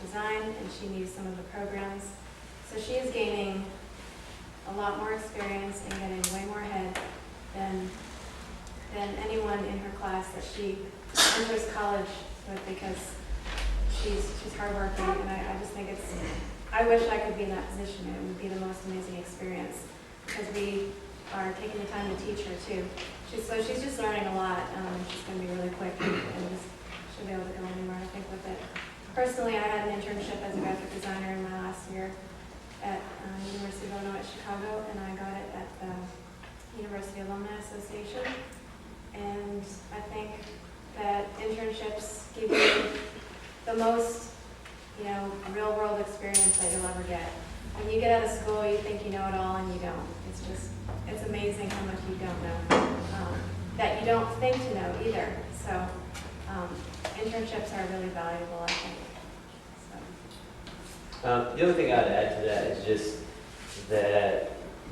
design, and she knew some of the programs. So she is gaining a lot more experience and getting way more ahead than anyone in her class that she enters college with, because she's hardworking, and I just think I wish I could be in that position. It would be the most amazing experience, because we are taking the time to teach her too. She's just learning a lot. She's going to be really quick, and just she'll be able to go anywhere, I think, with it. Personally, I had an internship as a graphic designer in my last year at University of Illinois at Chicago, and I got it at the University Alumni Association. And I think that internships give you the most, real-world experience that you'll ever get. When you get out of school, you think you know it all, and you don't. It's amazing how much you don't know, that you don't think to know either. So internships are really valuable, I think. The other thing I'd add to that is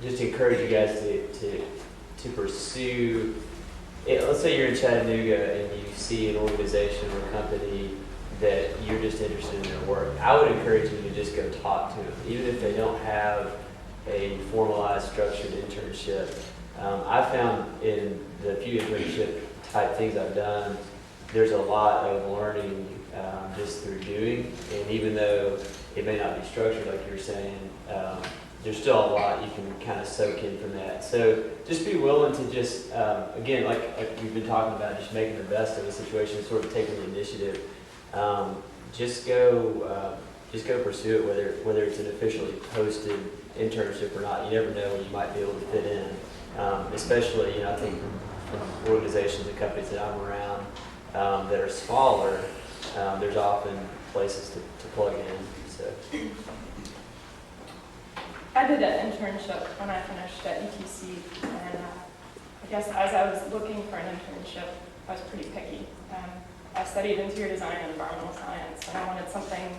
just encourage you guys to pursue it. Let's say you're in Chattanooga and you see an organization or a company that you're just interested in their work. I would encourage you to just go talk to them, even if they don't have a formalized, structured internship. I found in the few internship type things I've done, there's a lot of learning just through doing, and even though it may not be structured like you were saying, there's still a lot you can kind of soak in from that. So just be willing to just, again, like we've been talking about, just making the best of the situation, sort of taking the initiative. Just go pursue it, whether it's an officially posted internship or not. You never know when you might be able to fit in, especially, I think from organizations and companies that I'm around that are smaller, there's often places to plug in. So. I did an internship when I finished at UTC, and I guess as I was looking for an internship, I was pretty picky. I studied interior design and environmental science, and I wanted something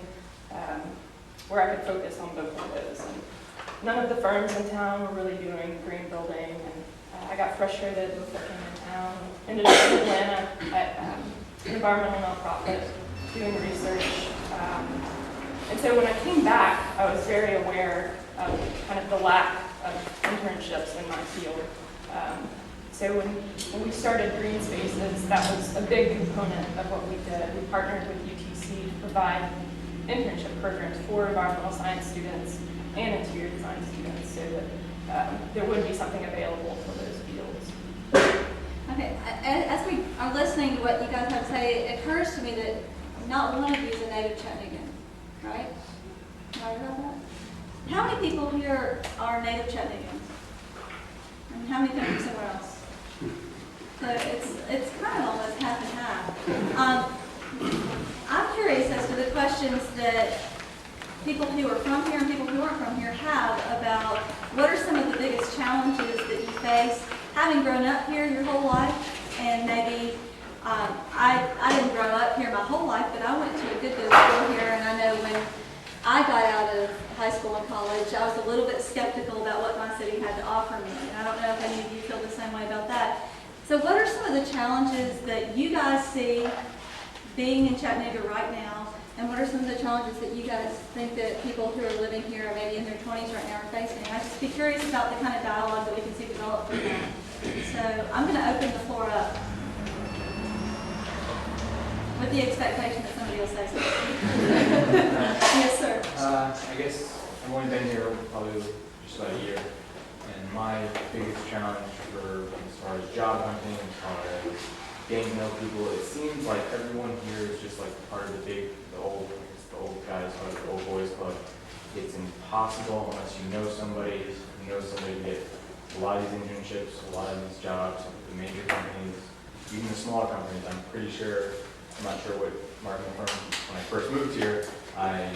where I could focus on both of those. And none of the firms in town were really doing green building, and I got frustrated with working in town. Ended up in Atlanta at an environmental nonprofit doing research. And so when I came back, I was very aware of kind of the lack of internships in my field. So when we started Green Spaces, that was a big component of what we did. We partnered with UTC to provide internship programs for environmental science students and interior design students, so that there would be something available for those fields. Okay, as we are listening to what you guys have to say, it occurs to me that not one of you is a native Chattanoogan, right? Right about that? How many people here are native Chattonoogans? And how many come from somewhere else? So it's kind of almost half and half. I'm curious as to the questions that people who are from here and people who aren't from here have about what are some of the biggest challenges that you face having grown up here your whole life, and maybe I didn't grow up here my whole life, but I went to a good bit of school here, and I know when I got out of high school and college, I was a little bit skeptical about what my city had to offer me, and I don't know if any of you feel the same way about that. So what are some of the challenges that you guys see being in Chattanooga right now, and what are some of the challenges that you guys think that people who are living here, or maybe in their 20s right now, are facing? I'd just be curious about the kind of dialogue that we can see develop from that. So I'm going to open the floor up with the expectation that somebody will say something. Yes, sir. I guess I've only been here probably just about a year, and my biggest challenge as far as job hunting, as far as getting to know people, it seems like everyone here is just like part of the old guys club, the old boys club. It's impossible unless you know somebody to get a lot of these internships, a lot of these jobs, the major companies, even the smaller companies. I'm not sure what marketing firms. When I first moved here, I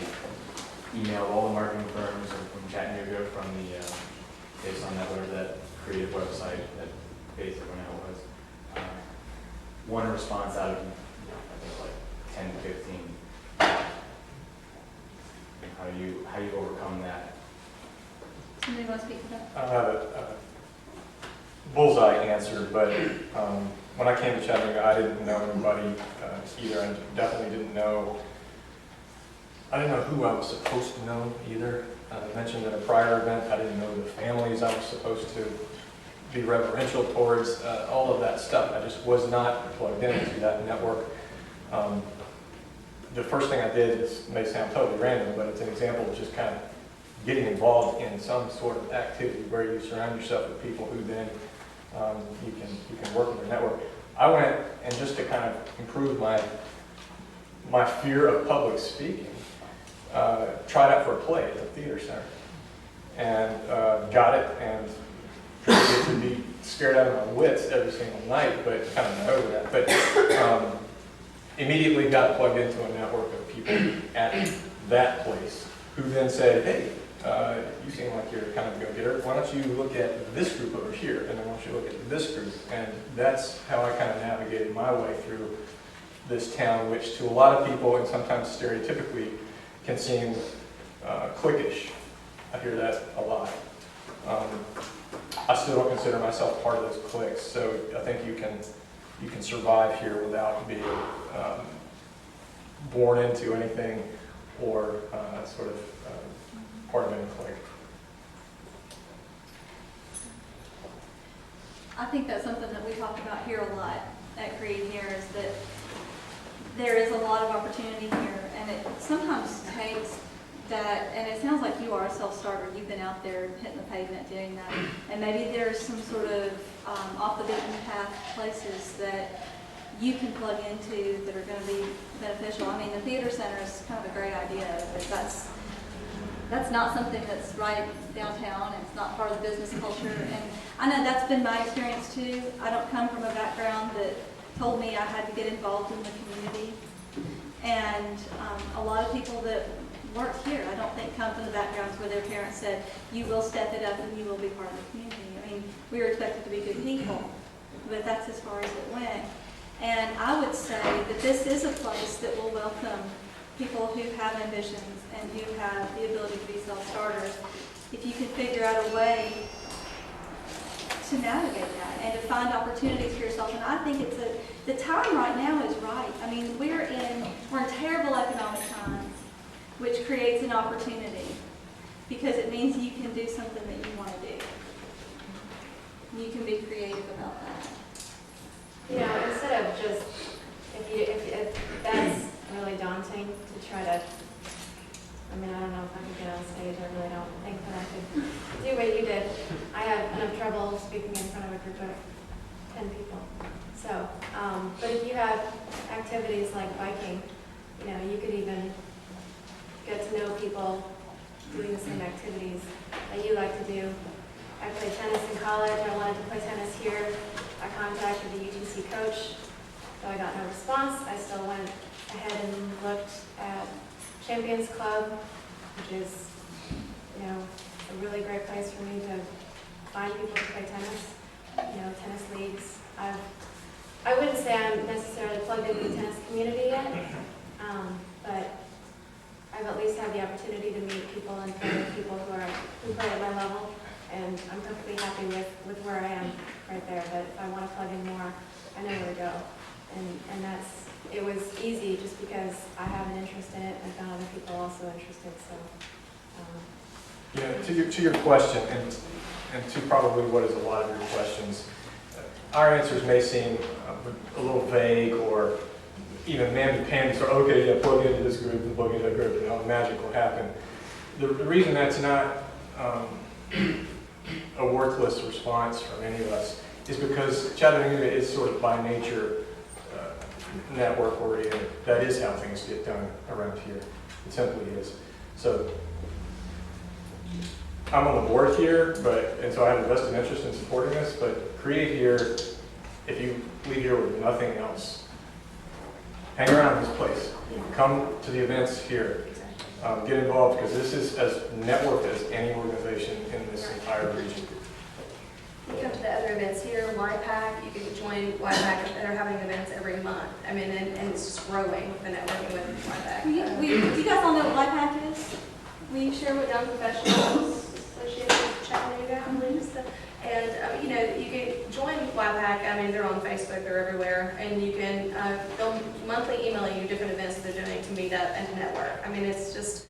emailed all the marketing firms from Chattanooga, from the based on that whatever that creative website that basic when it was. One response out of I think like 10 to 15. How do you overcome that? Somebody want to speak to that? I don't have a bullseye answer, but when I came to Chattanooga, I didn't know anybody either. I definitely didn't know I didn't know who I was supposed to know either. I mentioned in a prior event, I didn't know the families I was supposed to be reverential towards, all of that stuff. I just was not plugged into that network. The first thing I did may sound totally random, but it's an example of just kind of getting involved in some sort of activity where you surround yourself with people who then you can work in your network. I went, and just to kind of improve my fear of public speaking, tried out for a play at the theater center, and got it, and tried to be scared out of my wits every single night, but kind of got over that. But immediately got plugged into a network of people at that place who then said, hey, you seem like you're kind of a go-getter. Why don't you look at this group over here, and then why don't you look at this group? And that's how I kind of navigated my way through this town, which to a lot of people, and sometimes stereotypically, can seem cliquish. I hear that a lot. I still don't consider myself part of those cliques, so I think you can survive here without being born into anything or sort of part of any clique. I think that's something that we talk about here a lot at CreateHere, is that there is a lot of opportunity here, and it sometimes takes that, and it sounds like you are a self-starter. You've been out there hitting the pavement doing that, and maybe there's some sort of off the beaten path places that you can plug into that are going to be beneficial. I mean, the theater center is kind of a great idea, but that's not something that's right downtown, and it's not part of the business culture. And I know that's been my experience too. I don't come from a background that told me I had to get involved in the community. And a lot of people that work here, I don't think, come from the backgrounds where their parents said, you will step it up and you will be part of the community. I mean, we were expected to be good people, but that's as far as it went. And I would say that this is a place that will welcome people who have ambitions and who have the ability to be self-starters. If you can figure out a way to navigate that and to find opportunities for yourself. And I think the time right now is right. I mean, we're in terrible economic times, which creates an opportunity because it means you can do something that you want to do. You can be creative about that. You know, instead of just, if that's really daunting to try to, I mean, I don't know if I could get on stage. I really don't think that I could do what you did. I have enough trouble speaking in front of a group of 10 people. So, but if you have activities like biking, you know, you could even get to know people doing the same activities that you like to do. I played tennis in college. I wanted to play tennis here. I contacted the UTC coach, though I got no response. I still went ahead and looked at Champions Club, which is, you know, a really great place for me to find people to play tennis. You know, tennis leagues. I wouldn't say I'm necessarily plugged into the tennis community yet, but I've at least had the opportunity to meet people and play with people who play at my level, and I'm perfectly happy with where I am right there. But if I want to plug in more, I know where to go, and it was easy just because I have an interest in it. I found other people also interested. So, Yeah, to your question, and to probably what is a lot of your questions, our answers may seem a little vague or even mamby-pamby, or okay, yeah, plug into this group and plug into that group, and all magic will happen. The reason that's not a worthless response from any of us is because Chattanooga is sort of by nature network oriented. That is how things get done around here. It simply is. So I'm on the board here, and so I have a vested interest in supporting this, but CreateHere, if you leave here with nothing else, hang around this place. Come to the events here. Get involved, because this is as networked as any organization in this entire region. You come to the other events here, YPAC, you can join YPAC, they're having events every month. I mean, and it's just growing with the networking with YPAC. Do you guys all know what LIPAC is? Will you share what Young Professionals Association of Chattanooga. Chattanooga, I believe is the, and, you know, you can join YPAC, I mean, they're on Facebook, they're everywhere, and you can, they'll monthly email you different events they're doing to meet up and to network. I mean, it's just,